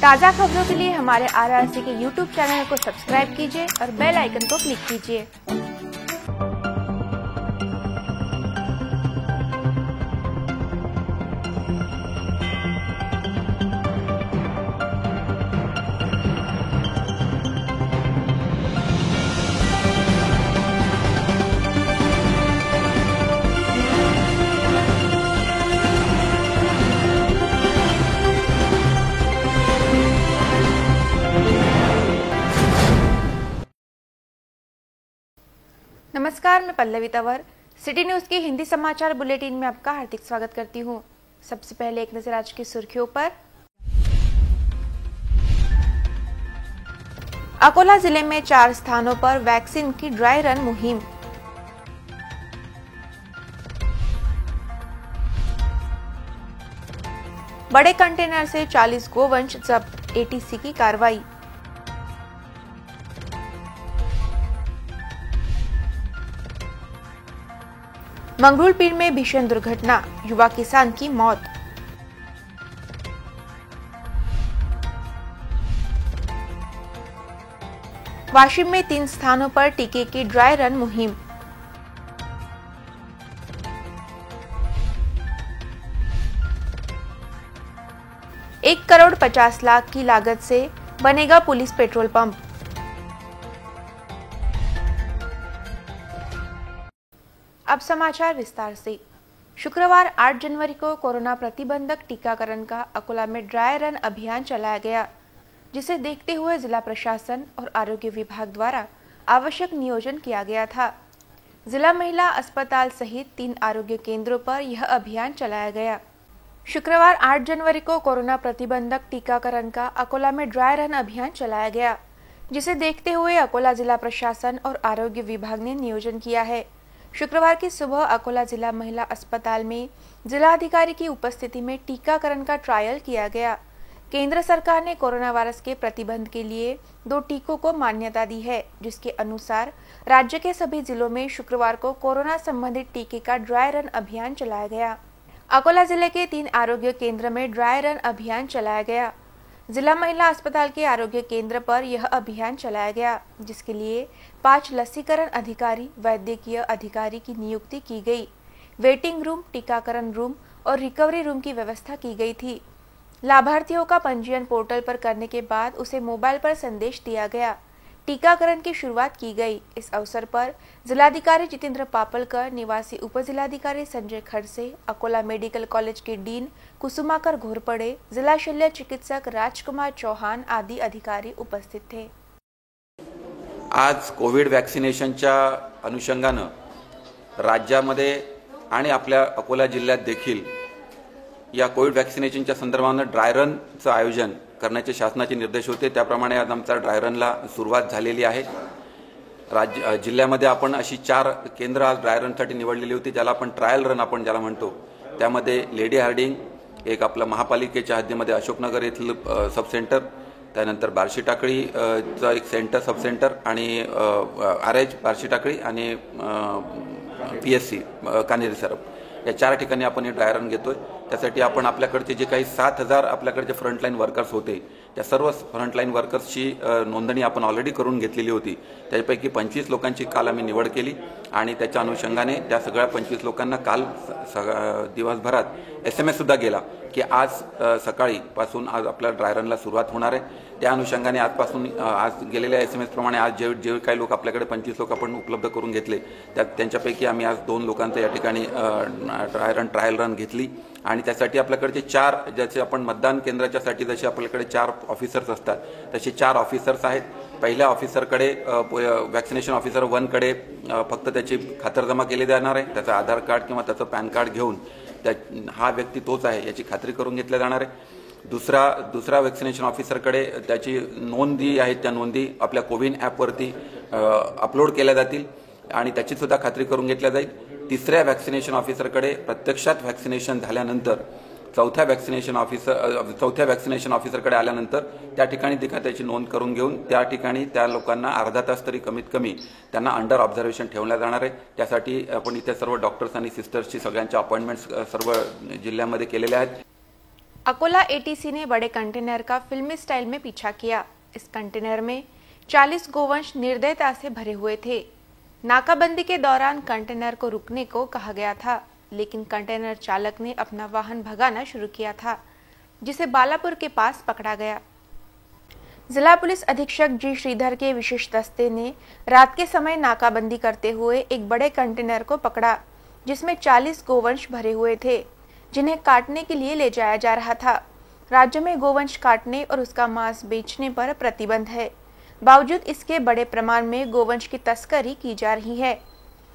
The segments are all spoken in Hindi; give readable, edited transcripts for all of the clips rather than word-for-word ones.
ताज़ा खबरों के लिए हमारे आरआरसी के यूट्यूब चैनल को सब्सक्राइब कीजिए और बेल आइकन को क्लिक कीजिए। नमस्कार, मैं पल्लवी तंवर सिटी न्यूज की हिंदी समाचार बुलेटिन में आपका हार्दिक स्वागत करती हूं। सबसे पहले एक नजर आज की सुर्खियों पर। अकोला जिले में 4 स्थानों पर वैक्सीन की ड्राई रन मुहिम। बड़े कंटेनर से 40 गोवंश जब्त, एटीसी की कार्रवाई। मंगरूलपीर में भीषण दुर्घटना, युवा किसान की मौत। वाशिम में 3 स्थानों पर टीके की ड्राई रन मुहिम। एक 1,50,00,000 की लागत से बनेगा पुलिस पेट्रोल पंप। अब समाचार विस्तार से। शुक्रवार 8 जनवरी को कोरोना प्रतिबंधक टीकाकरण का अकोला में ड्राई रन अभियान चलाया गया, जिसे देखते हुए जिला प्रशासन और आरोग्य विभाग द्वारा आवश्यक नियोजन किया गया था। जिला महिला अस्पताल सहित 3 आरोग्य केंद्रों पर यह अभियान चलाया गया। शुक्रवार 8 जनवरी को कोरोना प्रतिबंधक टीकाकरण का अकोला में ड्राई रन अभियान चलाया गया, जिसे देखते हुए अकोला जिला प्रशासन और आरोग्य विभाग ने नियोजन किया है। शुक्रवार की सुबह अकोला जिला महिला अस्पताल में जिलाधिकारी की उपस्थिति में टीकाकरण का ट्रायल किया गया। केंद्र सरकार ने कोरोना वायरस के प्रतिबंध के लिए 2 टीकों को मान्यता दी है, जिसके अनुसार राज्य के सभी जिलों में शुक्रवार को कोरोना संबंधित टीके का ड्राई रन अभियान चलाया गया। अकोला जिले के 3 आरोग्य केंद्र में ड्राई रन अभियान चलाया गया। जिला महिला अस्पताल के आरोग्य केंद्र पर यह अभियान चलाया गया, जिसके लिए 5 लसीकरण अधिकारी, वैद्यकीय अधिकारी की नियुक्ति की गई। वेटिंग रूम, टीकाकरण रूम और रिकवरी रूम की व्यवस्था की गई थी। लाभार्थियों का पंजीयन पोर्टल पर करने के बाद उसे मोबाइल पर संदेश दिया गया। टीकाकरण की शुरुआत की गई। इस अवसर पर जिलाधिकारी जितेंद्र पापलकर, निवासी उपजिलाधिकारी संजय खड़से, अकोला मेडिकल कॉलेज के डीन कुसुमाकर घोरपड़े, जिला शल्य चिकित्सक राजकुमार चौहान आदि अधिकारी उपस्थित थे। आज कोविड वॅक्सिनेशनच्या अनुषंगानं राज्यामध्ये आणि आपल्या अकोला जिल्ह्यात देखील या कोविड वॅक्सिनेशनच्या संदर्भानं ड्राय रनचं आयोजन करण्याचे शासनाचे निर्देश होते। त्याप्रमाणे आज आमचा ड्राय रनला सुरुवात झालेली आहे। जिल्ह्यामध्ये आपण अशी 4 केंद्र आज ड्राय रनसाठी निवडलेली होती, ज्याला आपण ट्रायल रन आपण ज्याला म्हणतो। त्यामध्ये लेडी हार्डिंग, एक आपलं महापालिकेच्या हद्दीमध्ये अशोकनगर येथील सब सेंटर, त्यानंतर बार्शी टाकळीचा एक सेंटर सब सेंटर आणि RH बार्शी टाकळी आणि PSC कानेरी सरप, या 4 ठिकाणी आपण हे ड्राय रन घेतोय। त्यासाठी आपण आपल्याकडचे जे काही 7,000 आपल्याकडचे फ्रंटलाईन वर्कर्स होते, त्या सर्व फ्रंटलाईन वर्कर्सची नोंदणी आपण ऑलरेडी करून घेतलेली होती। त्यापैकी 25 लोकांची काल आम्ही निवड केली आणि त्याच्या अनुषंगाने त्या सगळ्या 25 लोकांना काल दिवसभरात SMS सुद्धा गेला की आज सकाळी पासून आज आपल्या ड्राय रनला सुरुवात होणार आहे। त्या अनुषंगाने आजपासून आज गेलेल्या SMS प्रमाणे आज जे काही लोक आपल्याकडे 25 लोक आपण उपलब्ध करून घेतले, त्यांच्यापैकी आम्ही आज 2 लोकांचं या ठिकाणी ट्रायल रन घेतली आणि त्यासाठी आपल्याकडे 4 ज्याचे आपण मतदान केंद्राच्यासाठी जसे आपल्याकडे 4 ऑफिसर्स असतात, तसे 4 ऑफिसर्स आहेत। पहिल्या ऑफिसरकडे वॅक्सिनेशन ऑफिसर 1 कडे फक्त त्याची खातरजमा केली जाणार आहे। त्याचं आधार कार्ड किंवा त्याचं पॅन कार्ड घेऊन हा व्यक्ती तोच आहे याची खात्री करून घेतली जाणार आहे। दुसरा वॅक्सिनेशन ऑफिसरकडे त्याची नोंदी आहेत, त्या नोंदी आपल्या कोविन ॲपवरती अपलोड केल्या जातील आणि त्याची सुद्धा खात्री करून घेतली जाईल। तिसऱ्या वॅक्सिनेशन ऑफिसरकडे प्रत्यक्षात वॅक्सिनेशन झाल्यानंतर चौथ्या वॅक्सिनेशन ऑफिसरकडे आल्यानंतर त्या ठिकाणी त्याची नोंद करून घेऊन त्या ठिकाणी त्या लोकांना अर्धा तास तरी कमीत कमी त्यांना अंडर ऑब्झर्वेशन ठेवण्यात जाणार आहे। त्यासाठी आपण इथे सर्व डॉक्टर्स आणि सिस्टर्सची सगळ्यांच्या अपॉइंटमेंट्स सर्व जिल्ह्यामध्ये केलेल्या आहेत। अकोला एटीसी ने बड़े कंटेनर का फिल्मी स्टाइल में पीछा किया। इस कंटेनर में 40 गोवंश निर्दयता से भरे हुए थे। नाकाबंदी के दौरान कंटेनर को रुकने को कहा गया था, लेकिन कंटेनर चालक ने अपना वाहन भगाना शुरू किया था, जिसे बालापुर के पास पकड़ा गया। जिला पुलिस अधीक्षक जी श्रीधर के विशेष दस्ते ने रात के समय नाकाबंदी करते हुए एक बड़े कंटेनर को पकड़ा, जिसमें 40 गोवंश भरे हुए थे, जिन्हें काटने के लिए ले जाया जा रहा था। राज्य में गोवंश काटने और उसका मांस बेचने पर प्रतिबंध है। बावजूद इसके बड़े प्रमाण में गोवंश की तस्करी की जा रही है।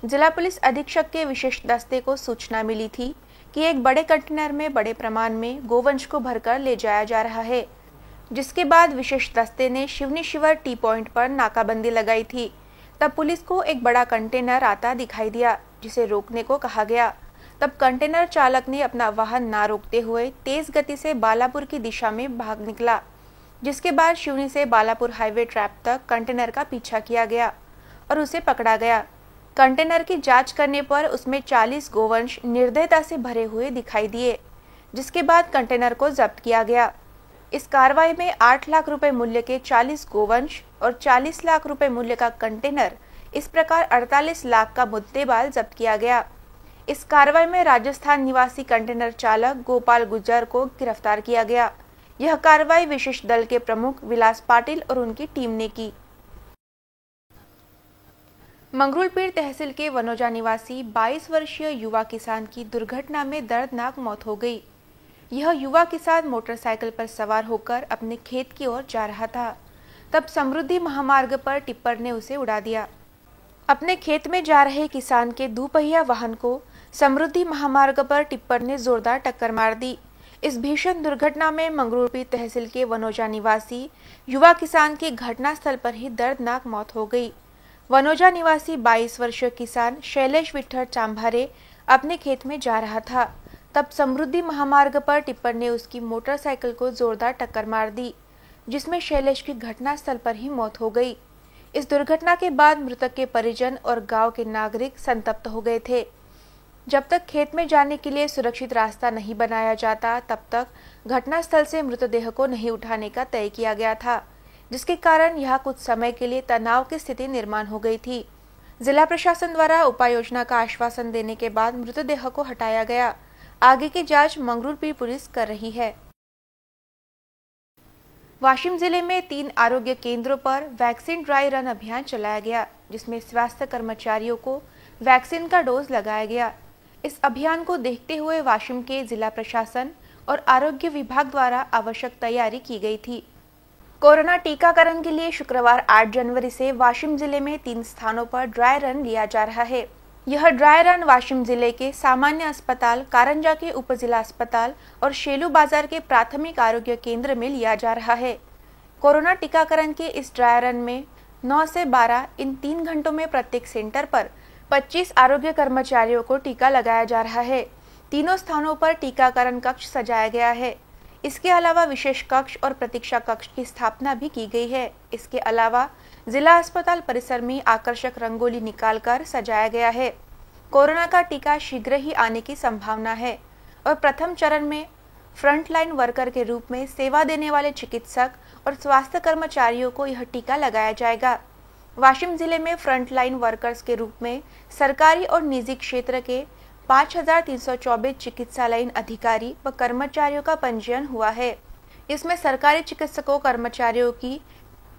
जिला पुलिस अधीक्षक के विशेष दस्ते को सूचना मिली थी कि एक बड़े कंटेनर में बड़े प्रमाण में गोवंश को भरकर ले जाया जा रहा है, जिसके बाद विशेष दस्ते ने शिवनी शिवर टी पॉइंट पर नाकाबंदी लगाई थी। तब पुलिस को एक बड़ा कंटेनर आता दिखाई दिया, जिसे रोकने को कहा गया। तब कंटेनर चालक ने अपना वाहन ना रोकते हुए तेज गति से बालापुर की दिशा में भाग निकला, जिसके बाद शिवनी से बालापुर हाईवे ट्रैप तक कंटेनर का पीछा किया गया और उसे पकड़ा गया। कंटेनर की जांच करने पर उसमें 40 गोवंश निर्दयता से भरे हुए दिखाई दिए, जिसके बाद कंटेनर को जब्त किया गया। इस कार्रवाई में 8 लाख रुपए मूल्य के 40 गोवंश और 40 लाख रुपए मूल्य का कंटेनर, इस प्रकार 48 लाख का मुद्देमाल जब्त किया गया। इस कार्रवाई में राजस्थान निवासी कंटेनर चालक गोपाल गुज्जर को गिरफ्तार किया गया। यह कार्रवाई विशेष दल के प्रमुख विलास पाटिल और उनकी टीम ने की। मंगरूलपीर तहसील के वनोजा निवासी 22 वर्षीय युवा किसान की दुर्घटना में दर्दनाक मौत हो गई। यह युवा किसान मोटरसाइकिल पर सवार होकर अपने खेत की ओर जा रहा था। तब समृद्धि महामार्ग पर टिप्पर ने उसे उड़ा दिया। अपने खेत में जा रहे किसान के दुपहिया वाहन को समृद्धि महामार्ग पर टिप्पर ने जोरदार टक्कर मार दी। इस भीषण दुर्घटना में मंगरूलपीर तहसील के वनोजा निवासी युवा किसान की घटनास्थल पर ही दर्दनाक मौत हो गई। वनोजा निवासी 22 वर्षीय किसान शैलेश विठ्ठल चांभारे अपने खेत में जा रहा था। तब समृद्धि महामार्ग पर टिप्पर ने उसकी मोटरसाइकिल को जोरदार टक्कर मार दी, जिसमें शैलेश की घटनास्थल पर ही मौत हो गई। इस दुर्घटना के बाद मृतक के परिजन और गांव के नागरिक संतप्त हो गए थे। जब तक खेत में जाने के लिए सुरक्षित रास्ता नहीं बनाया जाता, तब तक घटनास्थल से मृतदेह को नहीं उठाने का तय किया गया था, जिसके कारण यह कुछ समय के लिए तनाव की स्थिति निर्माण हो गई थी। जिला प्रशासन द्वारा उपाय योजना का आश्वासन देने के बाद मृतदेह को हटाया गया। आगे की जांच मंगरूलपीर पुलिस कर रही है। वाशिम जिले में 3 आरोग्य केंद्रों पर वैक्सीन ड्राई रन अभियान चलाया गया, जिसमें स्वास्थ्य कर्मचारियों को वैक्सीन का डोज लगाया गया। इस अभियान को देखते हुए वाशिम के जिला प्रशासन और आरोग्य विभाग द्वारा आवश्यक तैयारी की गई थी। कोरोना टीकाकरण के लिए शुक्रवार 8 जनवरी से वाशिम जिले में 3 स्थानों पर ड्राई रन लिया जा रहा है। यह ड्राई रन वाशिम जिले के सामान्य अस्पताल, कारंजा के उप जिला अस्पताल और शेलू बाजार के प्राथमिक आरोग्य केंद्र में लिया जा रहा है। कोरोना टीकाकरण के इस ड्राई रन में 9 से 12 इन 3 घंटों में प्रत्येक सेंटर पर 25 आरोग्य कर्मचारियों को टीका लगाया जा रहा है। तीनों स्थानों पर टीकाकरण कक्ष सजाया गया है। इसके अलावा विशेष कक्ष और प्रतीक्षा कक्ष की स्थापना भी की गई है। इसके अलावा जिला अस्पताल परिसर में आकर्षक रंगोली निकालकर सजाया गया है। कोरोना का टीका शीघ्र ही आने की संभावना है और प्रथम चरण में फ्रंटलाइन वर्कर के रूप में सेवा देने वाले चिकित्सक और स्वास्थ्य कर्मचारियों को यह टीका लगाया जाएगा। वाशिम जिले में फ्रंटलाइन वर्कर्स के रूप में सरकारी और निजी क्षेत्र के 5324 चिकित्सालयीन अधिकारी व कर्मचारियों का पंजीयन हुआ है। इसमें सरकारी चिकित्सकों कर्मचारियों की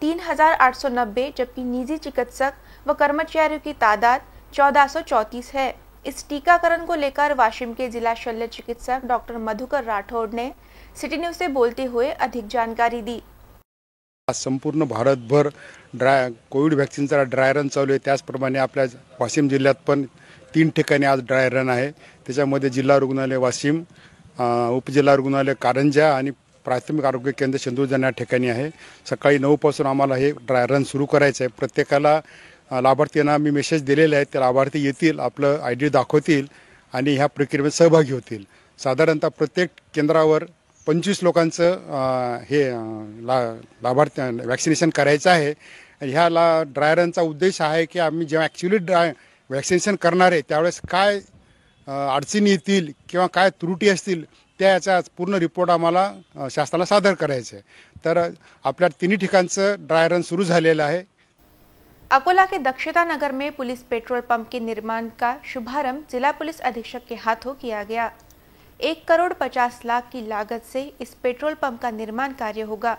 3890, जबकि निजी चिकित्सक व कर्मचारियों की तादाद 1434 है। इस टीकाकरण को लेकर वाशिम के जिला शल्य चिकित्सक डॉक्टर मधुकर राठौड़ ने सिटी न्यूज से बोलते हुए अधिक जानकारी दी। संपूर्ण भारतभर कोविड वॅक्सिनचा ड्राय रन चालू आहे। त्याचप्रमाणे आपल्या वाशिम जिल्ह्यात पण 3 ठिकाणी आज ड्राय रन आहे। त्याच्यामध्ये जिल्हा रुग्णालय वाशिम, उपजिल्हा रुग्णालय कारंजा आणि प्राथमिक आरोग्य केंद्र शेंदूरजण या ठिकाणी आहे। सकाळी 9 पासून आम्हाला हे ड्राय रन सुरू करायचं आहे। प्रत्येकाला लाभार्थ्यांना मी मेसेज दिलेले आहेत, ते लाभार्थी येतील, आपलं आयडी दाखवतील आणि ह्या प्रक्रियेत सहभागी होतील। साधारणतः प्रत्येक केंद्रावर 25 लोकांचं हे लाभार्थी वॅक्सिनेशन करायचं आहे। ह्या ड्राय रनचा उद्देश आहे की आम्ही जेव्हा ॲक्च्युअली वॅक्सिनेशन करणार आहे त्यावेळेस काय अडचणी येतील किंवा काय त्रुटी असतील त्याचा पूर्ण रिपोर्ट आम्हाला शासनाला सादर करायचा आहे. तर आपल्या तिन्ही ठिकाणचं ड्राय रन सुरू झालेलं आहे. अकोला के दक्षता नगर में पुलिस पेट्रोल पंप के निर्माण का शुभारंभ जिला पुलिस अधीक्षक के हाथों किया गया। 1,50,00,000 की लागत से इस पेट्रोल पंप का निर्माण कार्य होगा।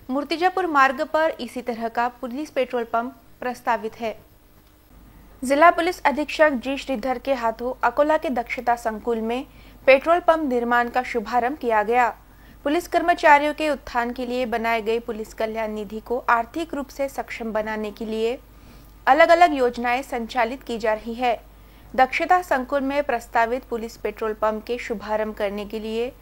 मूर्तिजापुर मार्ग पर इसी तरह का पुलिस पेट्रोल पंप प्रस्तावित है। जिला पुलिस अधीक्षक जी श्रीधर के हाथों अकोला के दक्षता संकुल में पेट्रोल पंप निर्माण का शुभारंभ किया गया। पुलिस कर्मचारियों के उत्थान के लिए बनाए गए पुलिस कल्याण निधि को आर्थिक रूप से सक्षम बनाने के लिए अलग अलग योजनाएं संचालित की जा रही है। दक्षता संकुल में प्रस्तावित पुलिस पेट्रोल पंप के शुभारंभ करने के लिए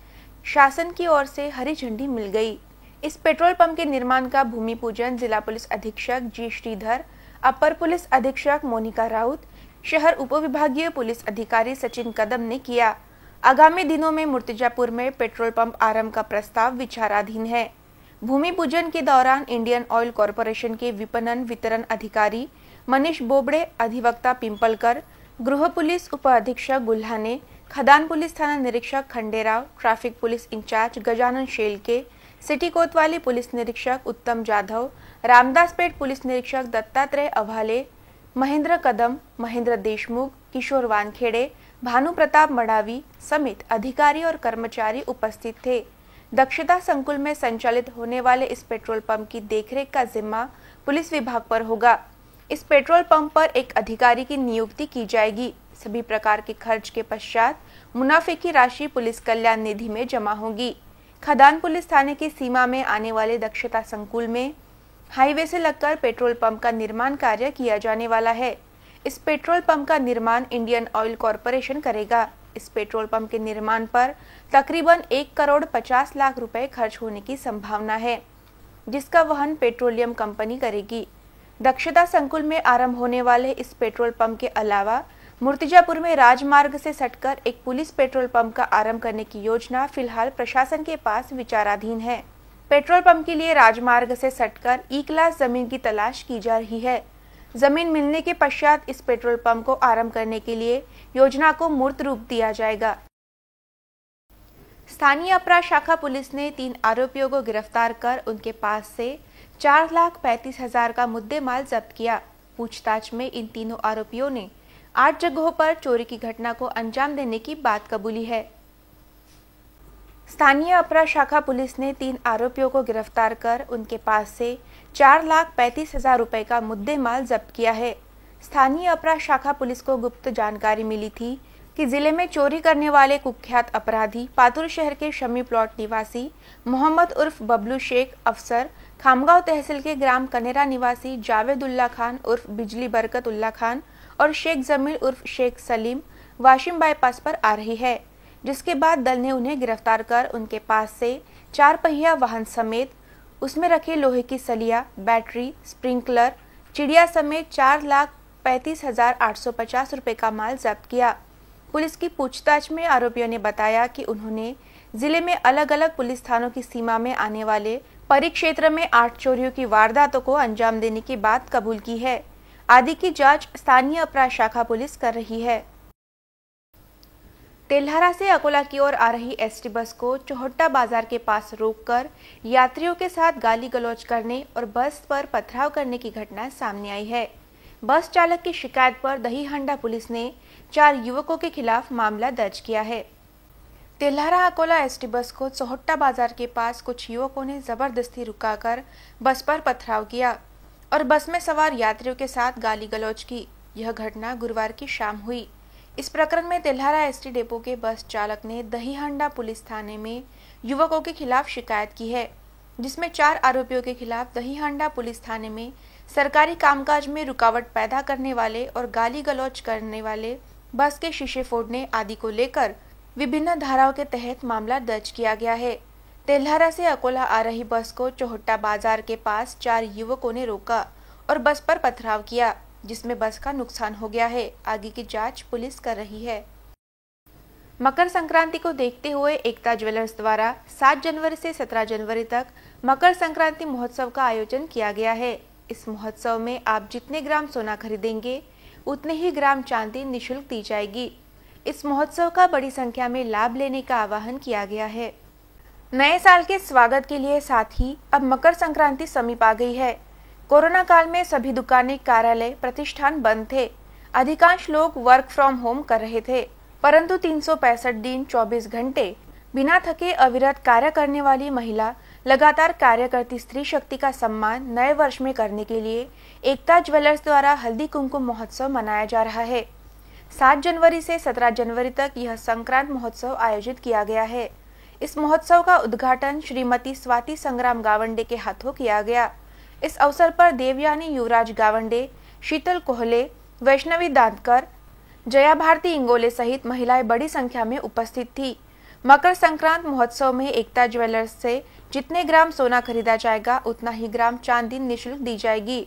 शासन की ओर से हरी झंडी मिल गई। इस पेट्रोल पंप के निर्माण का भूमि पूजन जिला पुलिस अधीक्षक जी श्रीधर, अपर पुलिस अधीक्षक मोनिका राउत, शहर उपविभागीय पुलिस अधिकारी सचिन कदम ने किया। आगामी दिनों में मूर्तिजापुर में पेट्रोल पंप आरंभ का प्रस्ताव विचाराधीन है। भूमि पूजन के दौरान इंडियन ऑयल कॉरपोरेशन के विपणन वितरण अधिकारी मनीष बोबड़े, अधिवक्ता पिंपलकर, गृह पुलिस उप अधीक्षक गुल्हाने, खदान पुलिस थाना निरीक्षक Khanderao, traffic police incharge Gajanan Shelke, city Kotwali police निरीक्षक उत्तम जाधव, रामदासपेट पुलिस निरीक्षक दत्तात्रेय अभाले, महेंद्र कदम, महेंद्र देशमुख, किशोर वानखेड़े, भानु प्रताप मडावी समेत अधिकारी और कर्मचारी उपस्थित थे। दक्षता संकुल में संचालित होने वाले इस पेट्रोल पंप की देखरेख का जिम्मा पुलिस विभाग पर होगा। इस पेट्रोल पंप पर एक अधिकारी की नियुक्ति की जाएगी। सभी प्रकार के खर्च के पश्चात मुनाफे की राशि पुलिस कल्याण निधि में जमा होगी। खदान पुलिस थाने की सीमा में आने वाले दक्षता संकुल में हाईवे से लगकर पेट्रोल पंप का निर्माण कार्य किया जाने वाला है। इस पेट्रोल पंप का निर्माण इंडियन ऑयल कॉरपोरेशन करेगा। इस पेट्रोल पंप के निर्माण पर तकरीबन 1,50,00,000 रुपए खर्च होने की संभावना है, जिसका वहन पेट्रोलियम कंपनी करेगी। दक्षता संकुल में आरंभ होने वाले इस पेट्रोल पंप के अलावा मूर्तिजापुर में राजमार्ग से सटकर एक पुलिस पेट्रोल पंप का आरंभ करने की योजना फिलहाल प्रशासन के पास विचाराधीन है। पेट्रोल पंप के लिए राजमार्ग से सटकर ई क्लास जमीन की तलाश की जा रही है। जमीन मिलने के पश्चात इस पेट्रोल पंप को आरंभ करने के लिए योजना को मूर्त रूप दिया जाएगा। स्थानीय अपराध शाखा पुलिस ने 3 आरोपियों को गिरफ्तार कर उनके पास से 4,35,000 का मुद्देमाल जब्त किया। पूछताछ में इन तीनों आरोपियों ने 8 जगहों पर चोरी की घटना को अंजाम देने की बात कबूली है। स्थानीय अपराध शाखा पुलिस ने 3 आरोपियों को गिरफ्तार कर उनके पास से 4,35,000 रुपए का मुद्देमाल जब्त किया है। स्थानीय अपराध शाखा पुलिस को गुप्त जानकारी मिली थी कि जिले में चोरी करने वाले कुख्यात अपराधी पातुर शहर के शमी प्लॉट निवासी मोहम्मद उर्फ बबलू शेख अफसर, खामगांव तहसील के ग्राम कनेरा निवासी जावेदुल्ला खान उर्फ बिजली बरकत उल्ला खान और शेख जमील उर्फ शेख सलीम वाशिम बाईपास पर आ रही है, जिसके बाद दल ने उन्हें गिरफ्तार कर उनके पास से 4 पहिया वाहन समेत उसमें रखे लोहे की सलिया, बैटरी, स्प्रिंकलर, चिड़िया समेत 4,35,850 रुपए का माल जब्त किया। पुलिस की पूछताछ में आरोपियों ने बताया कि उन्होंने जिले में अलग अलग पुलिस थानों की सीमा में आने वाले परिक्षेत्र में 8 चोरियों की वारदातों को अंजाम देने की बात कबूल की है। आदि की जांच स्थानीय अपराध शाखा पुलिस कर रही है। तेल्हारा से अकोला की ओर आ रही एसटी बस को चौहट्टा बाजार के पास रोककर यात्रियों के साथ गाली गलौज करने और बस पर पथराव करने की घटना सामने आई है। बस चालक की शिकायत पर दहीहांडा पुलिस ने 4 युवकों के खिलाफ मामला दर्ज किया है। तेल्हारा अकोला एसटी बस को चौहट्टा बाजार के पास कुछ युवकों ने जबरदस्ती रुकाकर बस पर पथराव किया और बस में सवार यात्रियों के साथ गाली गलौज की। यह घटना गुरुवार की शाम हुई। इस प्रकरण में तेल्हारा एसटी डिपो के बस चालक ने दहीहांडा पुलिस थाने में युवकों के खिलाफ शिकायत की है, जिसमें 4 आरोपियों के खिलाफ दहीहांडा पुलिस थाने में सरकारी कामकाज में रुकावट पैदा करने वाले और गाली गलौज करने वाले, बस के शीशे फोड़ने आदि को लेकर विभिन्न धाराओं के तहत मामला दर्ज किया गया है। तेल्हारा से अकोला आ रही बस को चौहट्टा बाजार के पास 4 युवकों ने रोका और बस पर पथराव किया, जिसमें बस का नुकसान हो गया है। आगे की जांच पुलिस कर रही है। मकर संक्रांति को देखते हुए एकता ज्वेलर्स द्वारा 7 जनवरी से 17 जनवरी तक मकर संक्रांति महोत्सव का आयोजन किया गया है। इस महोत्सव में आप जितने ग्राम सोना खरीदेंगे उतने ही ग्राम चांदी निःशुल्क दी जाएगी। इस महोत्सव का बड़ी संख्या में लाभ लेने का आह्वान किया गया है। नए साल के स्वागत के लिए साथ ही अब मकर संक्रांति समीप आ गई है। कोरोना काल में सभी दुकानें, कार्यालय, प्रतिष्ठान बंद थे। अधिकांश लोग वर्क फ्रॉम होम कर रहे थे, परंतु 365 दिन 24 घंटे बिना थके अविरत कार्य करने वाली महिला, लगातार कार्य करती स्त्री शक्ति का सम्मान नए वर्ष में करने के लिए एकता ज्वेलर्स द्वारा हल्दी कुमकुम महोत्सव मनाया जा रहा है। 7 जनवरी से 17 जनवरी तक यह संक्रांत महोत्सव आयोजित किया गया है। इस महोत्सव का उद्घाटन श्रीमती स्वाति संग्राम गावंडे के हाथों किया गया। इस अवसर पर देवयानी युवराज गावंडे, शीतल कोहले, वैष्णवी दांतकर, जया भारती इंगोले सहित महिलाएं बड़ी संख्या में उपस्थित थी। मकर संक्रांत महोत्सव में एकता ज्वेलर्स से जितने ग्राम सोना खरीदा जाएगा उतना ही ग्राम चांदी निःशुल्क दी जाएगी।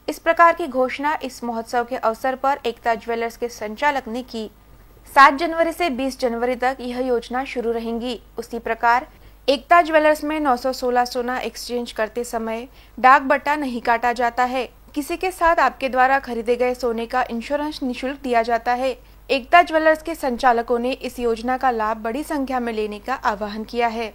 इस प्रकार की घोषणा इस महोत्सव के अवसर पर एकता ज्वेलर्स के संचालक ने की। 7 जनवरी से 20 जनवरी तक यह योजना शुरू रहेगी। उसी प्रकार एकता ज्वेलर्स में 916 सोना एक्सचेंज करते समय डाक बट्टा नहीं काटा जाता है। किसी के साथ आपके द्वारा खरीदे गए सोने का इंश्योरेंस निःशुल्क दिया जाता है। एकता ज्वेलर्स के संचालकों ने इस योजना का लाभ बड़ी संख्या में लेने का आह्वान किया है।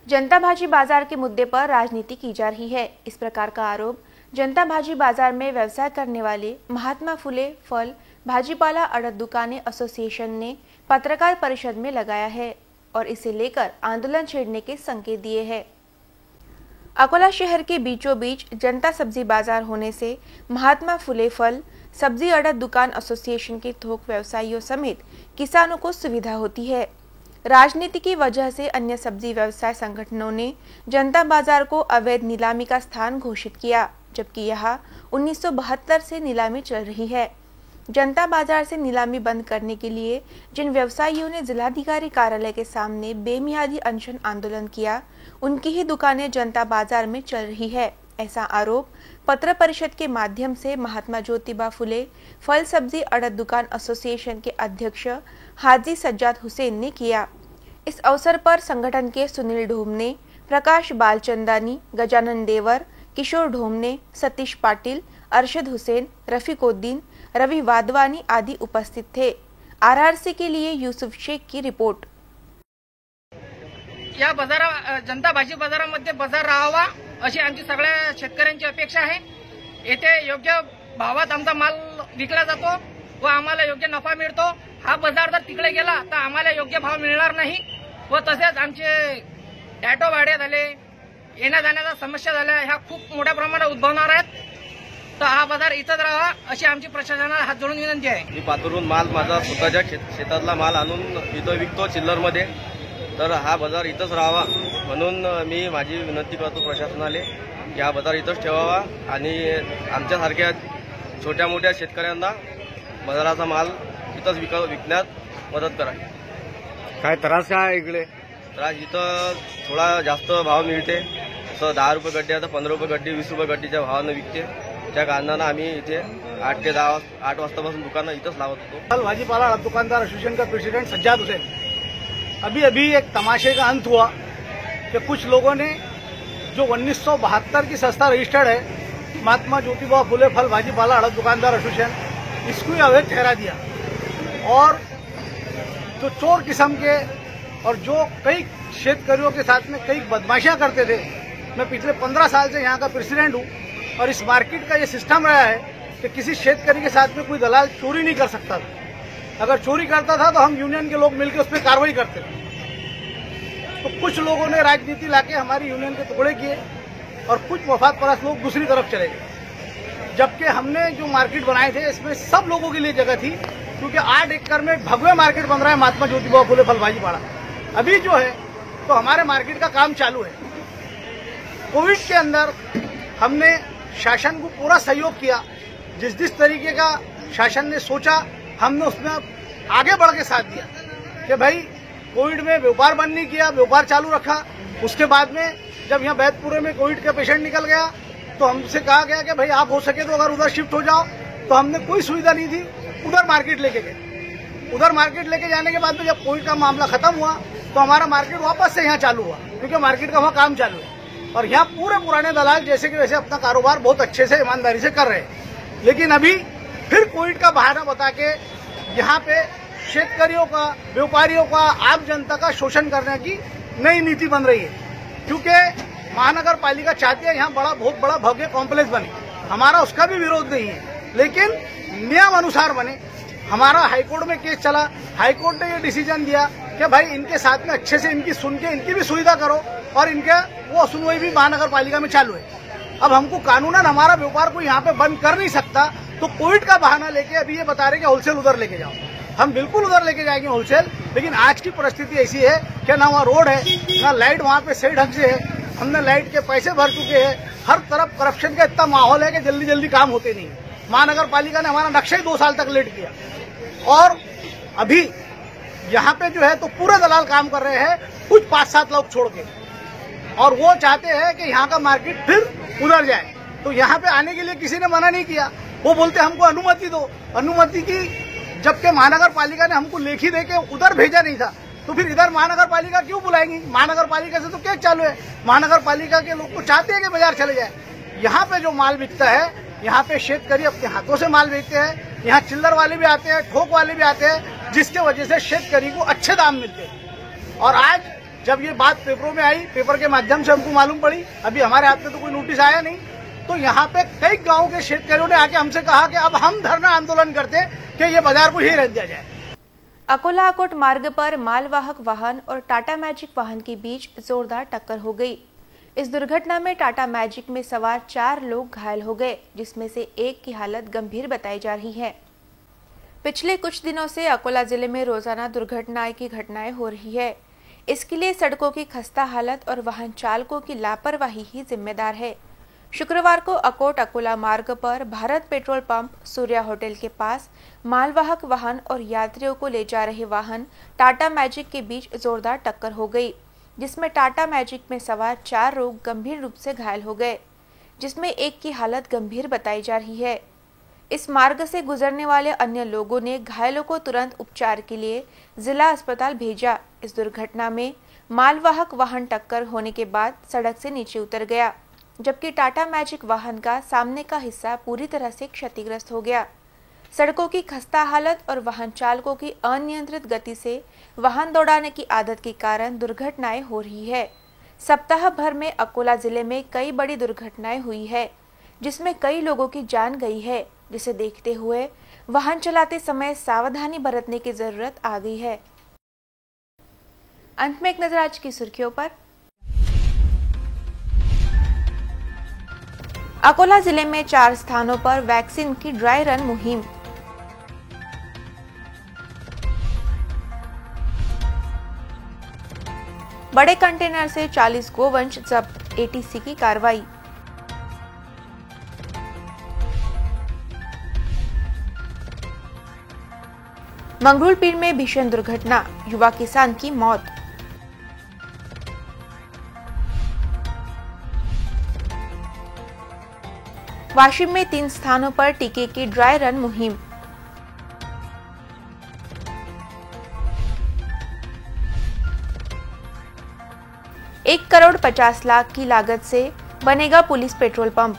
जनता भाजी बाजार के मुद्दे पर राजनीति की जा रही है। इस प्रकार का आरोप जनता भाजी बाजार में व्यवसाय करने वाले महात्मा फुले फल भाजीपाला अड़त दुकानें एसोसिएशन ने पत्रकार परिषद में लगाया है और इसे लेकर आंदोलन छेड़ने के संकेत दिए हैं। अकोला शहर के बीचों बीच जनता सब्जी बाजार होने से महात्मा फुले फल सब्जी अड़त दुकान एसोसिएशन के थोक व्यवसायियों समेत किसानों को सुविधा होती है। राजनीति की वजह से अन्य सब्जी व्यवसाय संगठनों ने जनता बाजार को अवैध नीलामी का स्थान घोषित किया, जबकि यहाँ 1972 से नीलामी चल रही है। जनता बाजार से नीलामी बंद करने के लिए जिन व्यवसायियों ने जिलाधिकारी कार्यालय के सामने बेमियादी अनशन आंदोलन किया, उनकी ही दुकानें जनता बाजार में चल रही है। ऐसा आरोप पत्र परिषद के माध्यम से महात्मा ज्योतिबा फुले फल सब्जी अड़त दुकान एसोसिएशन के अध्यक्ष हाजी सज्जाद हुसैन ने किया। इस अवसर पर संगठन के सुनील ढोमने, प्रकाश बालचंदानी, गजानन देवर, किशोर ढोमने, सतीश पाटिल, अरशद हुसैन, रफीकुद्दीन, रवि वाधवानी आदि उपस्थित थे। आरआरसी के लिए यूसुफ शेख की रिपोर्ट। या जनता भाजी बाजारामध्ये बाजार राहावा अशी आमची सगळ्या शेतकऱ्यांची अपेक्षा आहे। येथे योग्य भावात आमचा माल विकला जातो व आम्हाला योग्य नफा मिळतो। हा बाजार जर तिकडे गेला तर आम्हाला योग्य भाव मिळणार नाही व तसेच आमचे ऑटो भाडे झाले, येण्या जाण्याच्या समस्या झाल्या, ह्या खूप मोठ्या प्रमाणात उद्भवणार आहेत। तर हा बाजार इथंच राहावा अशी आमची प्रशासनाला हात जोडून विनंती आहे। मी पातूरून माल माझा स्वतःच्या शेतातला माल आणून इथं विकतो चिल्लरमध्ये, तर हा बाजार इथंच राहावा म्हणून मी माझी विनंती करतो प्रशासनाला की हा बाजार इथंच ठेवावा आणि आमच्यासारख्या छोट्या मोठ्या शेतकऱ्यांना बाजाराचा माल इथंच विकण्यात मदत करा। काय त्रास काय इकडे? त्रास इथं थोडा जास्त भाव मिळते, जसं 10 रुपये गड्डी आता 15 रुपये गड्डी 20 रुपये गड्डीच्या भावानं विकते। त्या कारणानं आम्ही इथे 8 ते 8 वाजतापासून दुकानं इथंच लावत होतो। फल भाजीपाला दुकानदार एसोसिएशन का प्रेसिडेंट सज्जाद हुसैन। अभी एक तमाशे का अंत हुआ कि कुछ लोगों ने जो 1972 की संस्था रजिस्टर्ड है महात्मा ज्योतिबा फुले फल भाजीपाला अड़त दुकानदार एसोसिएशन, इसको ही अवैध ठहरा दिया और जो चोर किस्म के और जो कई शेतकरियों के साथ में कई बदमाशियां करते थे। मैं पिछले 15 साल से यहाँ का प्रेसिडेंट हूँ और इस मार्केट का ये सिस्टम रहा है कि किसी शेतकरी के साथ में कोई दलाल चोरी नहीं कर सकता था। अगर चोरी करता था तो हम यूनियन के लोग मिलकर उस पर कार्रवाई करते थे। तो कुछ लोगों ने राजनीति लाके हमारी यूनियन के टुकड़े किए और कुछ वफाद परस्त लोग दूसरी तरफ चले गए, जबकि हमने जो मार्केट बनाए थे इसमें सब लोगों के लिए जगह थी, क्योंकि 8 एकड़ में भव्य मार्केट बन रहा है महात्मा ज्योतिबा फुले फल भाजीपाला। अभी जो है तो हमारे मार्केट का काम चालू है। कोविड के अंदर हमने शासन को पूरा सहयोग किया, जिस तरीके का शासन ने सोचा हमने उसमें आगे बढ़ के साथ दिया कि भाई कोविड में व्यापार बंद नहीं किया, व्यापार चालू रखा। उसके बाद में जब यहाँ बैतपुरे में कोविड का पेशेंट निकल गया तो हमसे कहा गया कि भाई आप हो सके तो अगर उधर शिफ्ट हो जाओ, तो हमने कोई सुविधा नहीं थी, उधर मार्केट लेके गए। उधर मार्केट लेके जाने के बाद में जब कोविड का मामला खत्म हुआ तो हमारा मार्केट वापस से यहाँ चालू हुआ, क्योंकि मार्केट का वहाँ काम चालू है और यहाँ पूरे पुराने दलाल जैसे कि वैसे अपना कारोबार बहुत अच्छे से ईमानदारी से कर रहे हैं। लेकिन अभी फिर कोविड का बहाना बता के यहाँ पे शेतकरियों का, व्यापारियों का, आम जनता का शोषण करने की नई नीति बन रही है। क्योंकि महानगर पालिका चाहती है यहाँ बहुत बड़ा भव्य कॉम्प्लेक्स बने, हमारा उसका भी विरोध नहीं है, लेकिन नियम अनुसार बने। हमारा हाईकोर्ट में केस चला, हाईकोर्ट ने ये डिसीजन दिया कि भाई इनके साथ में अच्छे से इनकी सुन के इनकी भी सुविधा करो, और इनका वो सुनवाई भी महानगर पालिका में चालू है। अब हमको कानूनन हमारा व्यापार को यहाँ पे बंद कर नहीं सकता, तो कोविड का बहाना लेके अभी ये बता रहे कि होलसेल उधर लेके जाओ। हम बिल्कुल उधर लेके जाएंगे होलसेल, लेकिन आज की परिस्थिति ऐसी है कि ना वहाँ रोड है, ना लाइट वहाँ पे सही ढंग से है। हमने लाइट के पैसे भर चुके हैं, हर तरफ करप्शन का इतना माहौल है कि जल्दी जल्दी काम होते नहीं। महानगर पालिका ने हमारा नक्शा ही 2 साल तक लेट किया, और अभी यहाँ पे जो है तो पूरे दलाल काम कर रहे हैं, कुछ 5-7 लोग छोड़ के, और वो चाहते हैं कि यहाँ का मार्केट फिर उधर जाए। तो यहाँ पे आने के लिए किसी ने मना नहीं किया, वो बोलते हमको अनुमति दो। अनुमति की, जबकि महानगर पालिका ने हमको लेखी दे के उधर भेजा नहीं था, तो फिर इधर महानगर पालिका क्यों बुलाएंगी? महानगर पालिका से तो केस चालू है, महानगर पालिका के लोग तो चाहते हैं कि बाजार चले जाए। यहाँ पे जो माल बिकता है, यहाँ पे शेतकरी अपने हाथों से माल बेचते हैं, यहाँ चिल्लर वाले भी आते हैं, ठोक वाले भी आते हैं, जिसके वजह से शेतकरी को अच्छे दाम मिलते हैं। और आज जब ये बात पेपरों में आई, पेपर के माध्यम से हमको मालूम पड़ी, अभी हमारे हाथ में तो कोई नोटिस आया नहीं, तो यहाँ पे कई गाँव के शेतकरियों ने आके हमसे कहा कि अब हम धरना आंदोलन करते कि ये बाजार को ही रह दिया जाए। अकोला अकोट मार्ग पर मालवाहक वाहन और टाटा मैजिक वाहन के बीच जोरदार टक्कर हो गई। इस दुर्घटना में टाटा मैजिक में सवार 4 लोग घायल हो गए, जिसमें से एक की हालत गंभीर बताई जा रही है। पिछले कुछ दिनों से अकोला जिले में रोजाना दुर्घटनाएं की घटनाएं हो रही है। इसके लिए सड़कों की खस्ता हालत और वाहन चालकों की लापरवाही ही जिम्मेदार है। शुक्रवार को अकोट अकोला मार्ग पर Bharat petrol pump, Surya hotel के पास मालवाहक वाहन और यात्रियों को ले जा रहे वाहन टाटा मैजिक के बीच जोरदार टक्कर हो गई, जिसमें टाटा मैजिक में सवार 4 लोग गंभीर रूप से घायल हो गए, जिसमें एक की हालत गंभीर बताई जा रही है। इस मार्ग से गुजरने वाले अन्य लोगों ने घायलों को तुरंत उपचार के लिए जिला अस्पताल भेजा। इस दुर्घटना में मालवाहक वाहन टक्कर होने के बाद सड़क से नीचे उतर गया, जबकि टाटा मैजिक वाहन का सामने का हिस्सा पूरी तरह से क्षतिग्रस्त हो गया। सड़कों की खस्ता हालत और वाहन चालकों की अनियंत्रित गति से वाहन दौड़ाने की आदत के कारण दुर्घटनाएं हो रही है। सप्ताह भर में अकोला जिले में कई बड़ी दुर्घटनाएं हुई है, जिसमें कई लोगों की जान गई है, जिसे देखते हुए वाहन चलाते समय सावधानी बरतने की जरूरत आ गई है। अंत में एक नजर आज की सुर्खियों पर। अकोला जिले में 4 स्थानों पर वैक्सीन की ड्राई रन मुहिम। बड़े कंटेनर से 40 गोवंश जब्त, एटीसी की कार्रवाई। मंगरूलपीर में भीषण दुर्घटना, युवा किसान की मौत। वाशिम में 3 स्थानों पर टीके की ड्राई रन मुहिम। ₹1,50,00,000 की लागत से बनेगा पुलिस पेट्रोल पंप।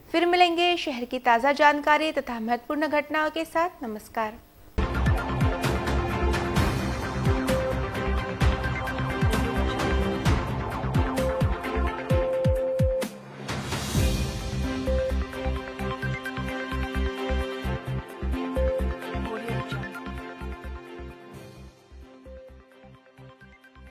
फिर मिलेंगे शहर की ताजा जानकारी तथा महत्वपूर्ण घटनाओं के साथ। नमस्कार।